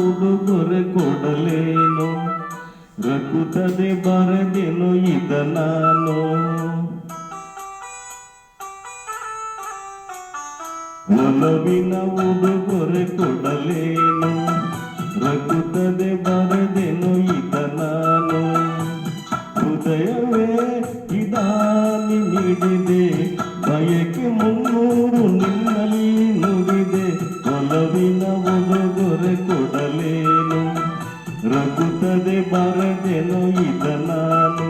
ಉಡುಗೊರೆ ಕೊಡಲೇನು ರಕುತದೆ ಬರೆದೆನು ಇದ ನಾನು ಒಲವಿನ ಉಡುಗೊರೆ ಕೊಡಲೇನು ರಕುತದೆ ಬರೆದೆನು ಇದ ನಾನು ಹೃದಯವೇ ಇದಾನಿ ನೀಡಿದೆ ಬಯಕೆ 300 ನಿನ್ನಲ್ಲಿ ನುಡಿದೆ ಒಲವಿನ ಉಡುಗೊರೆ ಕೊಡಲೇನು ರಕುತದೆ ಬರೆದೆನು ಇದ ನಾನು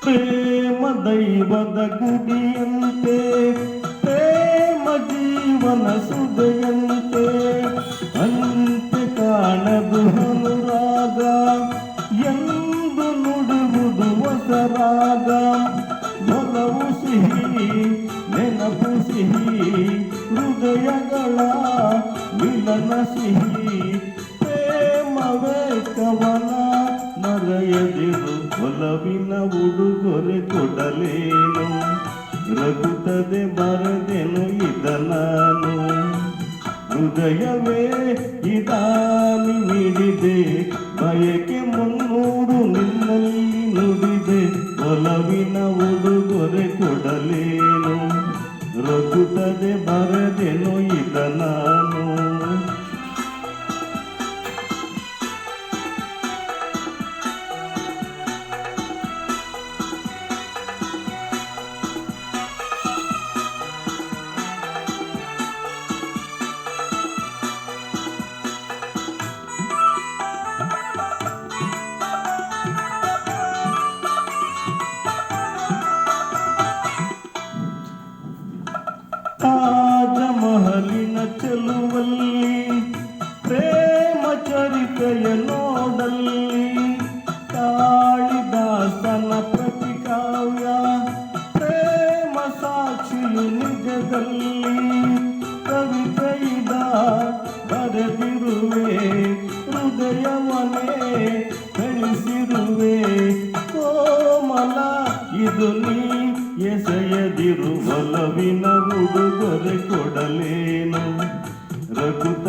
ಪ್ರೇಮ ದೈವದ ಗುಡಿಯಂತೆ ಪ್ರೇಮ ಜೀವನ ಸುದೆಯಂತೆ ಅಂತೆ ಕಾಣದು ಅನುರಾಗ ಎಂದು ನುಡುವುದು ಹೊಸರಾಗ ಒಲವು ಸಿಹಿ ನೆನಪು ಸಿಹಿ ಹೃದಯಗಳ ಮಿಲನ ಸಿಹಿ ಪ್ರೇಮವೇ ಕವನ ಮರೆಯದಿರು ಒಲವಿನ ಉಡುಗೊರೆ ಕೊಡಲೇನು ರಕುತದೆ ಬರೆದೆನು ಇದ ನಾನು ಹೃದಯವೇ ಇದಾನಿ ನೀಡಿದೆ ಬಯಕೆ 300 ನಿನ್ನಲ್ಲಿ ನುಡಿದೆ ಒಲವಿನ ಉಡುಗೊರೆ ಕೊಡಲೇನು ರಕುತದೆ ಬರೆದೆನು ಇದ ನಾನು ತಾಜಮಹಲಿನ ಚೆಲುವಲ್ಲಿ ಪ್ರೇಮ ಚರಿತೆಯ ನೋಡಲ್ಲಿ ಕಾಳಿದಾಸನ ಪ್ರತಿಕಾವ್ಯ ಪ್ರೇಮ ಸಾಕ್ಷಿಯು ನಿಜದಲ್ಲಿ ಕವಿತೆಯಿದ ಬರೆದಿರುವೆ ಹೃದಯವನೇ ಕಳಿಸಿರುವೆ ಕೋಮಲ ಇದು ನೀ ಎಸೆಯದಿರು ಒಲವಿನ ಉಡುಗೊರೆ ಕೊಡಲೇನು ರಕುತ